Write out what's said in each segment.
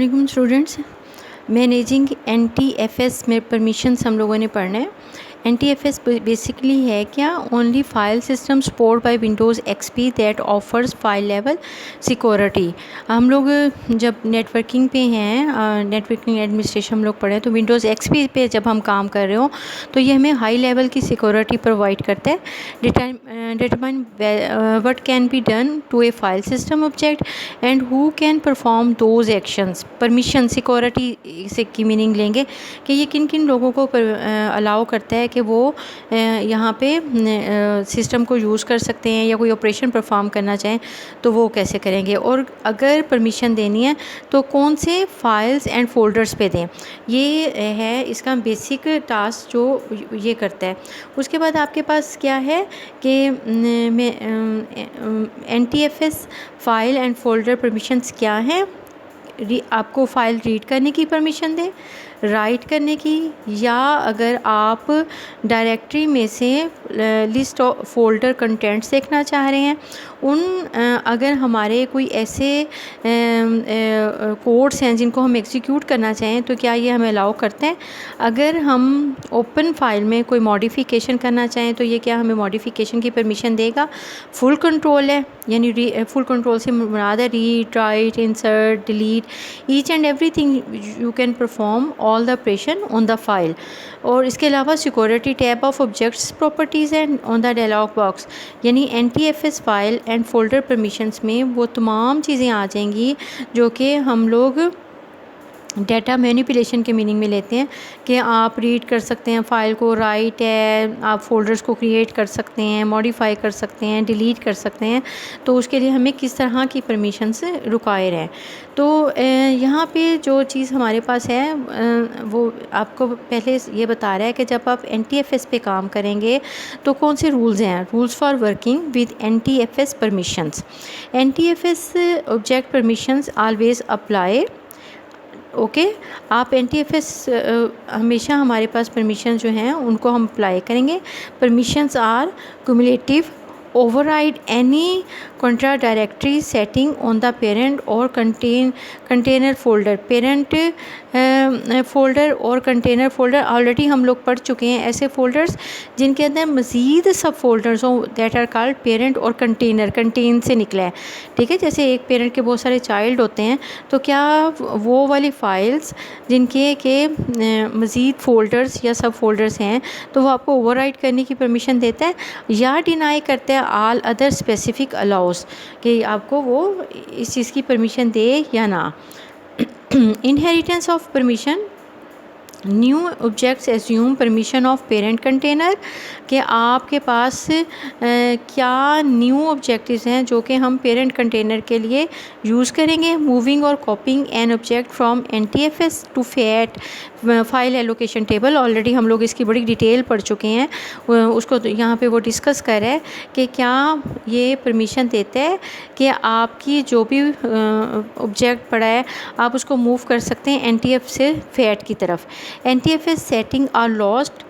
वालेकुम students, managing NTFS में permissions हम लोगों ने पढ़ना है। NTFS बेसिकली है क्या, only file system support bye Windows XP that offers file level security. हम लोग जब नेटवर्किंग पे हैं, नेटवर्किंग एडमिनिस्ट्रेशन हम लोग पढ़े तो विंडोज़ XP पे जब हम काम कर रहे हो तो ये हमें हाई लेवल की सिक्योरिटी प्रोवाइड करता है। Determine what can be done to a file system object and who can perform those actions. Permission security से की मीनिंग लेंगे कि ये किन किन लोगों को अलाउ करता है कि वो यहाँ पे सिस्टम को यूज़ कर सकते हैं या कोई ऑपरेशन परफॉर्म करना चाहें तो वो कैसे करेंगे, और अगर परमिशन देनी है तो कौन से फाइल्स एंड फोल्डर्स पे दें। ये है इसका बेसिक टास्क जो ये करता है। उसके बाद आपके पास क्या है कि NTFS file and folder permissions क्या हैं। आपको फ़ाइल रीड करने की परमिशन दे, राइट करने की, या अगर आप डायरेक्टरी में से लिस्ट ऑफ फोल्डर कंटेंट्स देखना चाह रहे हैं अगर हमारे कोई ऐसे कोड्स हैं जिनको हम एग्जीक्यूट करना चाहें तो क्या ये हमें अलाउ करते हैं। अगर हम ओपन फाइल में कोई मॉडिफिकेशन करना चाहें तो ये क्या हमें मॉडिफिकेशन की परमिशन देगा। फुल कंट्रोल है, यानी फुल कंट्रोल से मुराद है read, write, insert, delete, each and everything you can perform all the operation on the file. और इसके अलावा security tab of objects properties and on the dialog box, यानी NTFS file and folder permissions में वो तमाम चीज़ें आ जाएंगी जो कि हम लोग डेटा मैनिपुलेशन के मीनिंग में लेते हैं कि आप रीड कर सकते हैं फ़ाइल को, राइट है, आप फोल्डर्स को क्रिएट कर सकते हैं, मॉडिफाई कर सकते हैं, डिलीट कर सकते हैं। तो उसके लिए हमें किस तरह की परमिशंस रिक्वायर हैं। तो यहाँ पे जो चीज़ हमारे पास है वो आपको पहले ये बता रहा है कि जब आप NTFS पे काम करेंगे तो कौन से रूल्स हैं। Rules for working with NTFS permissions. NTFS object permissions always apply. Okay आप NTFS हमेशा हमारे पास परमिशन जो हैं उनको हम अप्लाई करेंगे। Permissions are cumulative, override any contra directory setting on the parent or container folder। Parent folder और container folder already हम लोग पढ़ चुके हैं, ऐसे फोल्डर्स जिनके अंदर मज़ीद सब फोल्डर्स हों दैट आर कॉल्ड पेरेंट और कंटेनर। कंटेन से निकला है, ठीक है। जैसे एक पेरेंट के बहुत सारे चाइल्ड होते हैं तो क्या वो वाली फ़ाइल्स जिनके के मज़ीद फ़ोल्डर्स या सब फोल्डर्स हैं तो वो आपको ओवरराइड करने की परमिशन देता है या डिनाई करता है ऑल अदर स्पेसिफिक अलाउस कि आपको वो इस चीज़ की परमिशन दे या ना। Inheritance of permission. New objects assume permission of parent container, कि आपके पास क्या न्यू ऑब्जेक्ट्स हैं जो कि हम पेरेंट कंटेनर के लिए यूज़ करेंगे। मूविंग और copying an object from NTFS to FAT file allocation table. Already हम लोग इसकी बड़ी डिटेल पढ़ चुके हैं, उसको यहाँ पे वो डिस्कस कर रहा है कि क्या ये परमिशन देता है कि आपकी जो भी ऑब्जेक्ट पड़ा है आप उसको मूव कर सकते हैं NTFS से फैट की तरफ। NTFS setting are lost.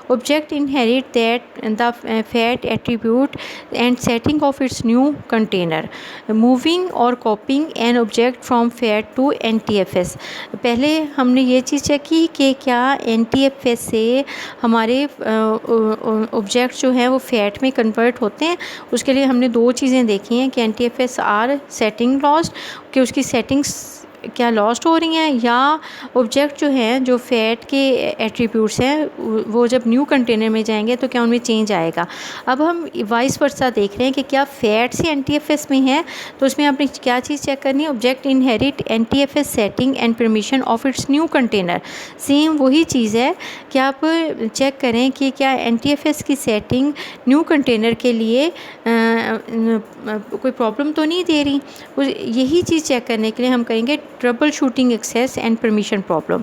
Object inherit that the fat attribute and setting of its new container. Moving or copying an object from fat to NTFS। पहले हमने ये चीज़ चेक की कि क्या NTFS से हमारे ऑब्जेक्ट जो हैं वो फैट में कन्वर्ट होते हैं। उसके लिए हमने दो चीज़ें देखी हैं कि NTFS आर सेटिंग लॉस्ट, कि उसकी सेटिंग्स क्या लॉस्ट हो रही हैं, या ऑब्जेक्ट जो हैं जो फैट के एट्रीब्यूट्स हैं वो जब न्यू कंटेनर में जाएंगे तो क्या उनमें चेंज आएगा। अब हम वाइस वर्सा देख रहे हैं कि क्या फैट से NTFS में है तो उसमें आपने क्या चीज़ चेक करनी है। Object inherit NTFS setting and permission of its new container. Same वही चीज़ है कि आप चेक करें कि क्या NTFS की सेटिंग न्यू कंटेनर के लिए कोई प्रॉब्लम तो नहीं दे रही। यही चीज़ चेक करने के लिए हम करेंगे troubleshooting access and permission problem.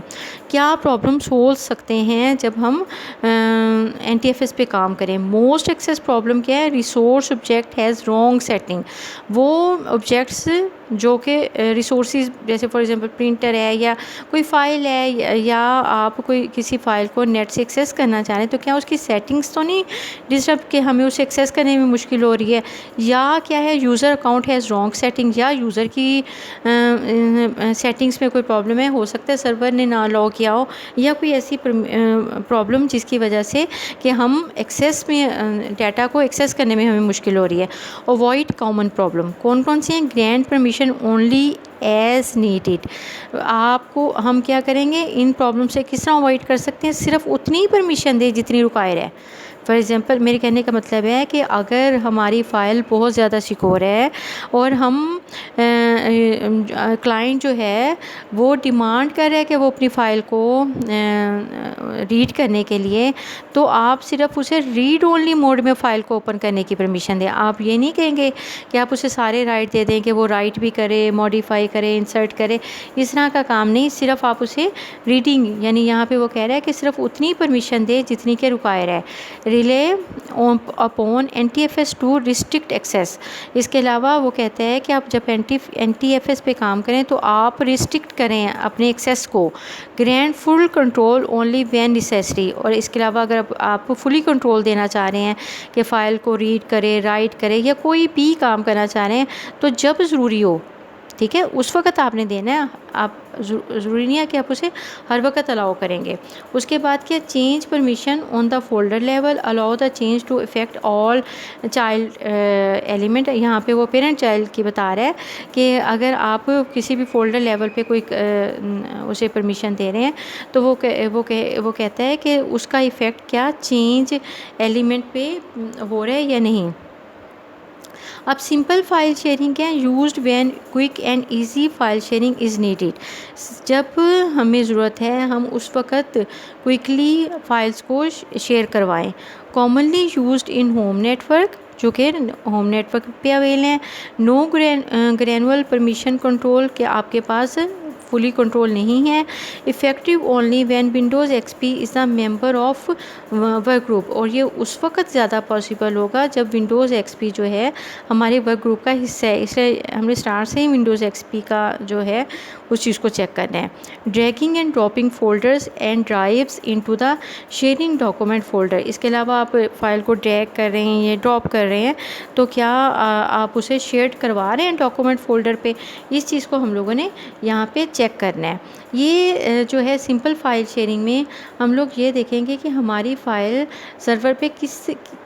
क्या प्रॉब्लम्स हो सकते हैं जब हम NTFS पे काम करें। मोस्ट एक्सेस प्रॉब्लम क्या है, resource object has wrong setting. वो ऑब्जेक्ट्स जो कि रिसोर्सेज जैसे फॉर एग्जांपल प्रिंटर है या कोई फ़ाइल है या आप कोई किसी फ़ाइल को नेट से एक्सेस करना चाह रहे हैं, तो क्या उसकी सेटिंग्स तो नहीं डिस्टर्ब कि हमें उसे एक्सेस करने में मुश्किल हो रही है, या क्या है user account has wrong setting, या यूज़र की सेटिंग्स में कोई प्रॉब्लम है, हो सकता है सर्वर ने ना अलाउ किया हो, या कोई ऐसी प्रॉब्लम जिसकी वजह से कि हम एक्सेस में डाटा को एक्सेस करने में हमें मुश्किल हो रही है। अवॉइड कॉमन प्रॉब्लम कौन कौन सी हैं, grant permission only as needed. आपको हम क्या करेंगे, इन प्रॉब्लम से किस तरह अवॉइड कर सकते हैं, सिर्फ उतनी ही परमिशन दें जितनी रिक्वायर है। फॉर एग्ज़ाम्पल मेरे कहने का मतलब है कि अगर हमारी फ़ाइल बहुत ज़्यादा सिक्योर है और हम क्लाइंट जो है वो डिमांड कर रहा है कि वो अपनी फ़ाइल को रीड करने के लिए, तो आप सिर्फ उसे रीड ओनली मोड में फ़ाइल को ओपन करने की परमिशन दें। आप ये नहीं कहेंगे कि आप उसे सारे राइट दे दें कि वो राइट भी करे, मॉडिफाई करे, इंसर्ट करे, इस तरह का काम नहीं। सिर्फ आप उसे रीडिंग, यानी यहाँ पे वो कह रहा है कि सिर्फ उतनी परमिशन दें जितनी के रिक्वायर है। Rely upon NTFS to restrict access. इसके अलावा वो कहते हैं कि आप जब NTFS पे काम करें तो आप रिस्ट्रिक्ट करें अपने एक्सेस को। Grand full control only when necessary. और इसके अलावा अगर आप फुली कंट्रोल देना चाह रहे हैं कि फ़ाइल को रीड करे, राइट करे या कोई भी काम करना चाह रहे हैं, तो जब ज़रूरी हो, ठीक है, उस वक़्त आपने देना है। आप ज़रूरी नहीं है कि आप उसे हर वक्त अलाउ करेंगे। उसके बाद क्या, change permission on the folder level, allow the change to effect all child element. यहाँ पे वो पेरेंट चाइल्ड की बता रहा है कि अगर आप किसी भी फोल्डर लेवल पे कोई उसे परमिशन दे रहे हैं तो वो कहता है कि उसका इफ़ेक्ट क्या चेंज एलिमेंट पे हो रहा है या नहीं। अब सिंपल फाइल शेयरिंग क्या है, used when quick and easy file sharing is needed. जब हमें ज़रूरत है हम उस वक़्त क्विकली फाइल्स को शेयर करवाएं। Commonly used in home network, जो कि होम नेटवर्क पे अवेल हैं। नो ग्रैनुअल परमिशन कंट्रोल, के आपके पास फुली कंट्रोल नहीं है। Effective only when Windows XP is a member of work group. और ये उस वक़्त ज़्यादा पॉसिबल होगा जब विंडोज़ XP जो है हमारे वर्क ग्रुप का हिस्सा है, इसलिए हमने स्टार्ट से ही विंडोज़ XP का जो है उस चीज़ को चेक करना है। Dragging and dropping folders and drives into the sharing document folder. इसके अलावा आप फाइल को ड्रैग कर रहे हैं या ड्रॉप कर रहे हैं, तो क्या आप उसे शेयर करवा रहे हैं डॉक्यूमेंट फ़ोल्डर पे, इस चीज़ को हम लोगों ने यहाँ पे चेक करना है। ये जो है सिंपल फ़ाइल शेयरिंग में हम लोग ये देखेंगे कि हमारी फ़ाइल सर्वर पे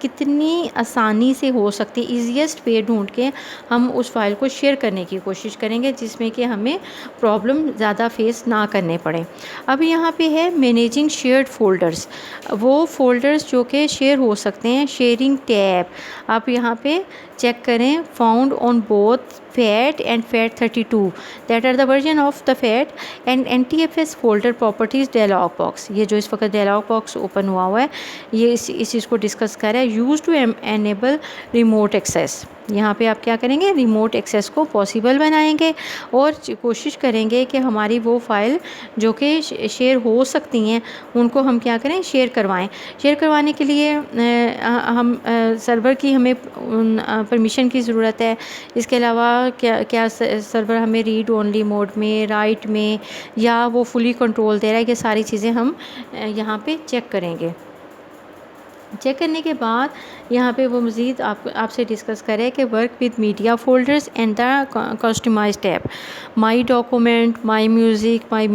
कितनी आसानी से हो सकती है। ईजीएस्ट वे ढूंढ के हम उस फाइल को शेयर करने की कोशिश करेंगे जिसमें कि हमें प्रॉब्लम ज़्यादा फेस ना करने पड़े। अब यहाँ पे है मैनेजिंग शेयर्ड फ़ोल्डर्स, वो फ़ोल्डर्स जो कि शेयर हो सकते हैं। शेयरिंग टैब आप यहाँ पे चेक करें, found on both FAT and FAT32 that are the version of the FAT and NTFS folder properties dialog box। ये जो इस वक्त dialog box ओपन हुआ है ये इस चीज़ को डिस्कस कर रहा है। Use to enable remote access, यहाँ पे आप क्या करेंगे, रिमोट एक्सेस को पॉसिबल बनाएंगे और कोशिश करेंगे कि हमारी वो फ़ाइल जो कि शेयर हो सकती हैं उनको हम क्या करें, शेयर करवाएं। शेयर करवाने के लिए हम सर्वर की हमें परमिशन की ज़रूरत है। इसके अलावा क्या सर्वर हमें रीड ओनली मोड में, राइट में, या वो फुली कंट्रोल दे रहा है, ये सारी चीज़ें हम यहाँ पे चेक करेंगे। चेक करने के बाद यहाँ पे वो मज़ीद आपसे डिस्कस करें कि work with media folders and the customise tab. My document, my music, my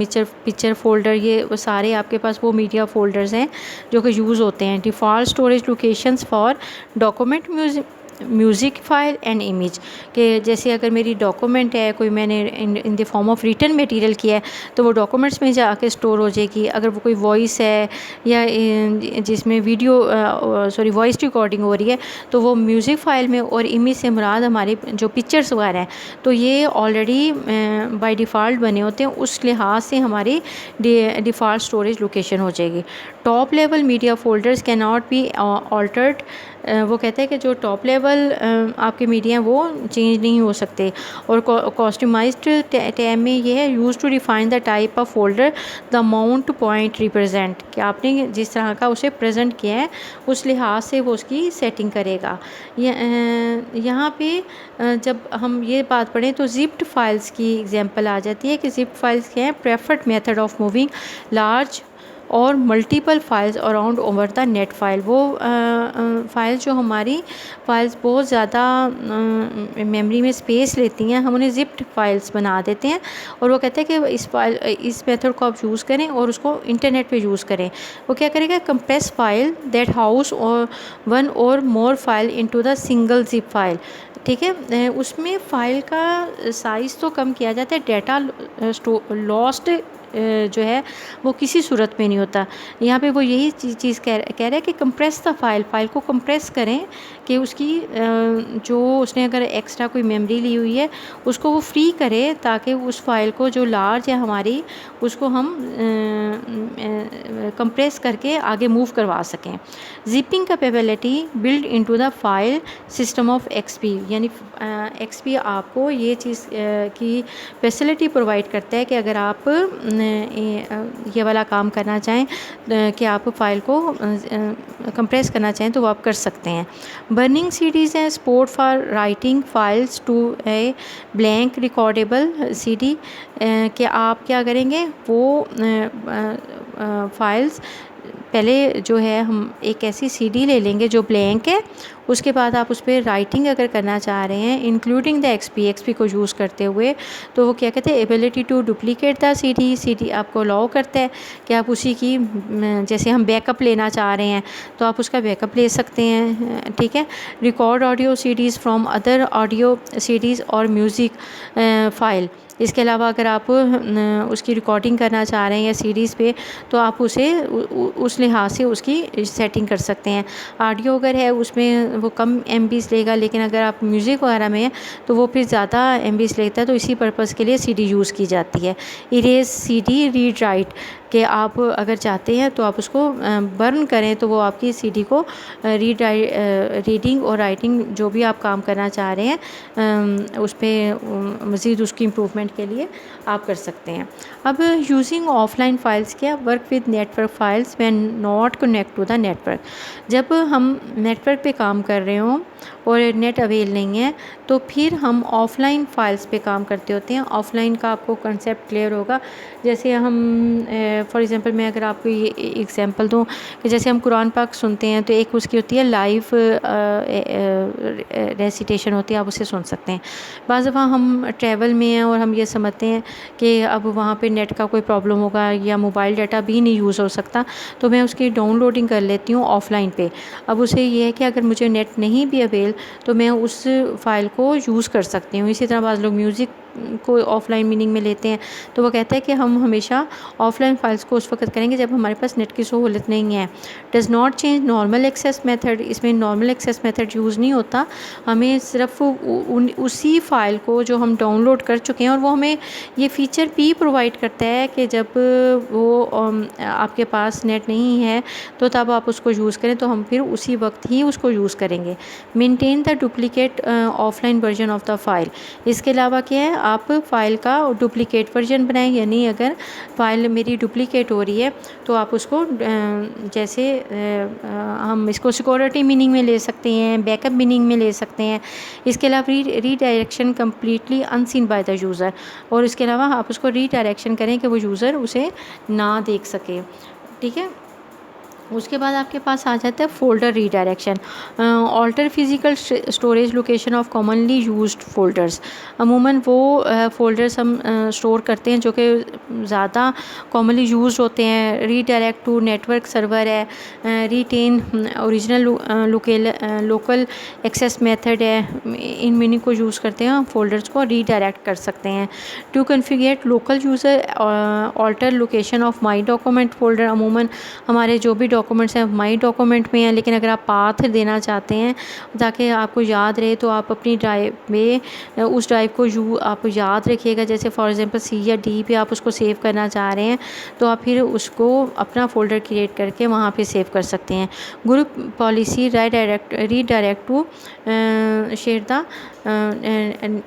picture folder, ये वो सारे आपके पास वो मीडिया फ़ोल्डर्स हैं जो कि यूज़ होते हैं। Default storage locations for document, music file and image, कि जैसे अगर मेरी डॉक्यूमेंट है, कोई मैंने in the form of written material किया है तो वो डॉक्यूमेंट्स में जाके स्टोर हो जाएगी। अगर वो कोई वॉइस है या जिसमें वॉइस रिकॉर्डिंग हो रही है तो वो म्यूज़िक फ़ाइल में, और इमेज से मुराद हमारे जो पिक्चर्स वगैरह हैं तो ये ऑलरेडी बाय डिफ़ॉल्ट बने होते हैं, उस लिहाज से हमारी डिफ़ॉल्ट स्टोरेज लोकेशन हो जाएगी। Top level media folders can not be altered वो कहता है कि जो टॉप लेवल आपके मीडिया हैं वो चेंज नहीं हो सकते। और कस्टमाइज्ड टैब में ये है use to define the type of folder the amount point represent, कि आपने जिस तरह का उसे प्रेजेंट किया है उस लिहाज से वो उसकी सेटिंग करेगा। यहाँ पे जब हम ये बात पढ़ें तो जिप्ड फाइल्स की एग्जांपल आ जाती है कि जिप्ड फाइल्स क्या है, preferred method of moving large और multiple files around over the net file. वो फाइल्स जो हमारी फाइल्स बहुत ज़्यादा मेमोरी में स्पेस लेती हैं, हम उन्हें जिप्ड फाइल्स बना देते हैं। और वो कहते हैं कि इस मेथड को आप यूज़ करें और उसको इंटरनेट पे यूज़ करें। वो क्या करेगा, compress file that house or one or more file into the single zip file. ठीक है, उसमें फ़ाइल का साइज़ तो कम किया जाता है, डाटा लॉस्ट जो है वो किसी सूरत में नहीं होता। यहाँ पे वो यही चीज़ कह रहा है कि कंप्रेस द फ़ाइल को कंप्रेस करें कि उसकी जो उसने अगर एक्स्ट्रा कोई मेमोरी ली हुई है उसको वो फ्री करे, ताकि उस फाइल को जो लार्ज है हमारी उसको हम कंप्रेस करके आगे मूव करवा सकें। Zipping capability build into the file system of XP, यानी एक्सपी आपको ये चीज़ की फैसिलिटी प्रोवाइड करता है कि अगर आप ये वाला काम करना चाहें कि आप फाइल को कंप्रेस करना चाहें तो वो आप कर सकते हैं। बर्निंग सीडीज़ हैं support for writing files to a blank recordable CD, कि आप क्या करेंगे, वो फाइल्स पहले जो है हम एक ऐसी सीडी ले लेंगे जो ब्लैंक है, उसके बाद आप उस पर राइटिंग अगर करना चाह रहे हैं इंक्लूडिंग द एक्सपी को यूज़ करते हुए, तो वो क्या कहते हैं, ability to duplicate the CD आपको अलाउ करता है कि आप उसी की जैसे हम बैकअप लेना चाह रहे हैं तो आप उसका बैकअप ले सकते हैं। ठीक है, record audio CDs from other audio CDs और म्यूज़िक फ़ाइल। इसके अलावा अगर आप उसकी रिकॉर्डिंग करना चाह रहे हैं या सीडीज़ पे तो आप उसे उस लिहाज से उसकी सेटिंग कर सकते हैं। ऑडियो अगर है उसमें वो कम एमबीज़ लेगा, लेकिन अगर आप म्यूज़िक वगैरह में है तो वो फिर ज़्यादा एमबीज़ लेता है, तो इसी पर्पज़ के लिए सीडी यूज़ की जाती है। इरेज सीडी रीड राइट, कि आप अगर चाहते हैं तो आप उसको बर्न करें तो वो आपकी सीडी को रीडिंग और राइटिंग जो भी आप काम करना चाह रहे हैं उस पर मज़ीद उसकी इम्प्रूवमेंट के लिए आप कर सकते हैं। अब यूजिंग ऑफलाइन फ़ाइल्स, क्या work with network files when not connect to the network. जब हम नेटवर्क पे काम कर रहे हों और नेट अवेल नहीं है तो फिर हम ऑफ़लाइन फ़ाइल्स पे काम करते होते हैं। ऑफ़लाइन का आपको कंसेप्ट क्लियर होगा। जैसे हम फॉर एग्ज़ाम्पल मैं अगर आपको ये एग्ज़ाम्पल दूँ कि जैसे हम कुरान पाक सुनते हैं तो एक उसकी होती है लाइव रेसिटेशन होती है, आप उसे सुन सकते हैं। बाज़ दफ़ा हम ट्रैवल में हैं और हम ये समझते हैं कि अब वहाँ पे नेट का कोई प्रॉब्लम होगा या मोबाइल डाटा भी नहीं यूज़ हो सकता, तो मैं उसकी डाउनलोडिंग कर लेती हूँ ऑफ़लाइन पे। अब उसे ये है कि अगर मुझे नेट नहीं भी अवेल तो मैं उस फ़ाइल को यूज़ कर सकती हूँ। इसी तरह बाज़ लोग म्यूज़िक को ऑफ़लाइन मीनिंग में लेते हैं, तो वो कहता है कि हम हमेशा ऑफ़लाइन फ़ाइल्स को उस वक्त करेंगे जब हमारे पास नेट की सहूलत नहीं है। Does not change normal access method, इसमें नॉर्मल एक्सेस मेथड यूज़ नहीं होता। हमें सिर्फ उसी फ़ाइल को जो हम डाउनलोड कर चुके हैं, और वो हमें ये फ़ीचर भी प्रोवाइड करता है कि जब वो आपके पास नेट नहीं है तो तब आप उसको यूज़ करें तो हम फिर उसी वक्त ही उसको यूज़ करेंगे। Maintain the duplicate offline version of the file. इसके अलावा क्या है, आप फ़ाइल का डुप्लीकेट वर्जन बनाएं, यानी अगर फ़ाइल मेरी डुप्लीकेट हो रही है तो आप उसको जैसे हम इसको सिक्योरिटी मीनिंग में ले सकते हैं, बैकअप मीनिंग में ले सकते हैं। इसके अलावा redirection completely unseen by the user, और इसके अलावा आप उसको रीडायरेक्शन करें कि वो यूज़र उसे ना देख सके। ठीक है, उसके बाद आपके पास आ जाता है folder redirection. Alter physical storage location of commonly used folders. अमूमन वो फ़ोल्डर्स हम स्टोर करते हैं जो कि ज़्यादा कॉमनली यूज्ड होते हैं। रीडायरेक्ट टू नेटवर्क सर्वर है, retain original local access method है। इन मीनिंग को यूज़ करते हैं, हम फ़ोल्डर्स को रीडायरेक्ट कर सकते हैं। To configure local user alter location of my document folder. अमूमन हमारे जो भी डॉक्यूमेंट्स हैं माई डॉक्यूमेंट में हैं, लेकिन अगर आप पाथ देना चाहते हैं ताकि आपको याद रहे तो आप अपनी ड्राइव में उस ड्राइव को आप याद रखिएगा। जैसे फॉर एग्जांपल सी या डी पे आप उसको सेव करना चाह रहे हैं तो आप फिर उसको अपना फ़ोल्डर क्रिएट करके वहाँ पे सेव कर सकते हैं। Group policy redirect to share the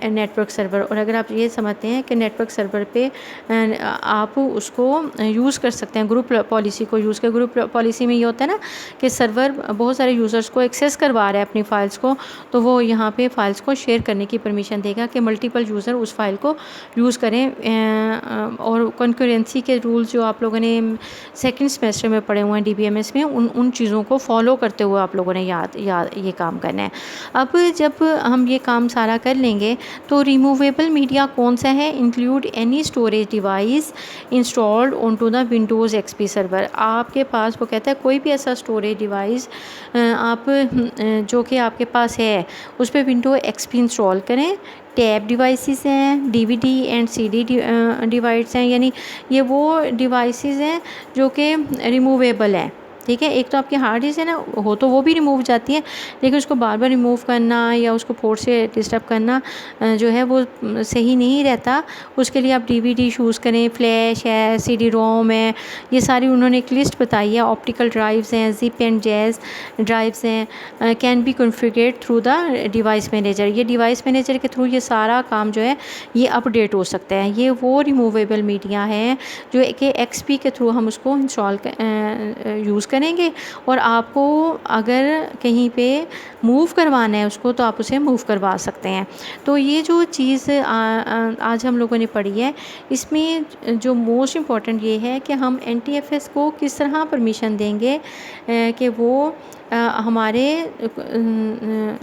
network server. और अगर आप ये समझते हैं कि नेटवर्क सर्वर पे आप उसको यूज़ कर सकते हैं ग्रुप पॉलिसी को यूज़ कर। ग्रुप पॉलिसी में ये होता है ना कि सर्वर बहुत सारे यूज़र्स को एक्सेस करवा रहा है अपनी फ़ाइल्स को, तो वो यहाँ पे फ़ाइल्स को शेयर करने की परमिशन देगा कि मल्टीपल यूज़र उस फाइल को यूज़ करें। और कंकरेंसी के रूल्स जो आप लोगों ने सेकंड सेमेस्टर में पढ़े हुए हैं DBMS में, उन चीज़ों को फॉलो करते हुए आप लोगों ने याद ये काम करना है। अब जब हम ये काम सारा कर लेंगे तो रिमूवेबल मीडिया कौन सा है? Include any storage device installed onto the Windows XP server. आपके पास वो कहता है कोई भी ऐसा स्टोरेज डिवाइस आप जो कि आपके पास है उस पर विंडो XP इंस्टॉल करें। टैब डिवाइसेस हैं, DVD एंड CD डिवाइस हैं, यानी ये वो डिवाइसेस हैं जो कि रिमूवेबल हैं। ठीक है, एक तो आपकी हार्ड डिस्क है ना, हो तो वो भी रिमूव जाती है, लेकिन उसको बार बार रिमूव करना या उसको पोर्ट से डिस्टर्ब करना जो है वो सही नहीं रहता। उसके लिए आप DVD चूज़ करें, फ्लैश है, CD रोम है, ये सारी उन्होंने एक लिस्ट बताई है। ऑप्टिकल ड्राइव्स हैं, जिप एंड जैज़ ड्राइव्स हैं, can be configured through the device manager. ये डिवाइस मैनेजर के थ्रू ये सारा काम जो है ये अपडेट हो सकता है। ये वो रिमूवेबल मीडिया है जो कि XP के थ्रू हम उसको इंस्टॉल यूज़ करेंगे, और आपको अगर कहीं पे मूव करवाना है उसको तो आप उसे मूव करवा सकते हैं। तो ये जो चीज़ आज हम लोगों ने पढ़ी है, इसमें जो मोस्ट इम्पॉर्टेंट ये है कि हम NTFS को किस तरह परमिशन देंगे कि वो हमारे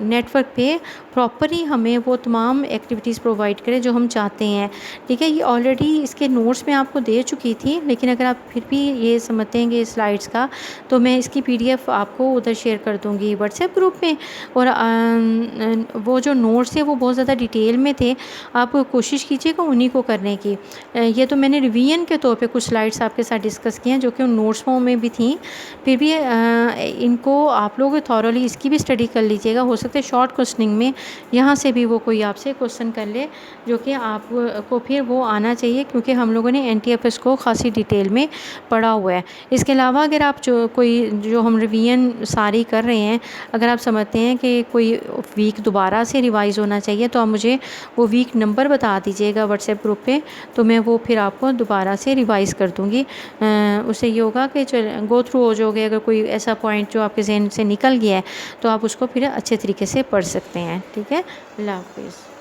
नेटवर्क पे प्रॉपरली हमें वो तमाम एक्टिविटीज़ प्रोवाइड करें जो हम चाहते हैं। ठीक है, ये ऑलरेडी इसके नोट्स में आपको दे चुकी थी, लेकिन अगर आप फिर भी ये समझते हैं कि स्लाइड्स का, तो मैं इसकी PDF आपको उधर शेयर कर दूँगी व्हाट्सएप ग्रुप में। और वो जो नोट्स थे वो बहुत ज़्यादा डिटेल में थे, आप कोशिश कीजिएगा उन्हीं को करने की। ये तो मैंने रिवीजन के तौर पे कुछ स्लाइड्स आपके साथ डिस्कस किए हैं जो कि उन नोट्स फॉर्म में भी थी। फिर भी इनको आप लोग थॉरली इसकी भी स्टडी कर लीजिएगा। हो सकता है शॉर्ट क्वेश्चनिंग में यहाँ से भी वो कोई आपसे क्वेश्चन कर ले जो कि आपको फिर वो आना चाहिए, क्योंकि हम लोगों ने NTFS को खासी डिटेल में पढ़ा हुआ है। इसके अलावा अगर आप जो हम रिवीजन सारी कर रहे हैं, अगर आप समझते हैं कि कोई वीक दोबारा से रिवाइज़ होना चाहिए तो आप मुझे वो वीक नंबर बता दीजिएगा व्हाट्सएप ग्रुप पे, तो मैं वो फिर आपको दोबारा से रिवाइज़ कर दूँगी। उससे ये होगा कि गो थ्रू हो जाओगे। अगर कोई ऐसा पॉइंट जो आपके जहन से निकल गया है तो आप उसको फिर अच्छे तरीके से पढ़ सकते हैं। ठीक है, अल्लाह हाफ़िज़।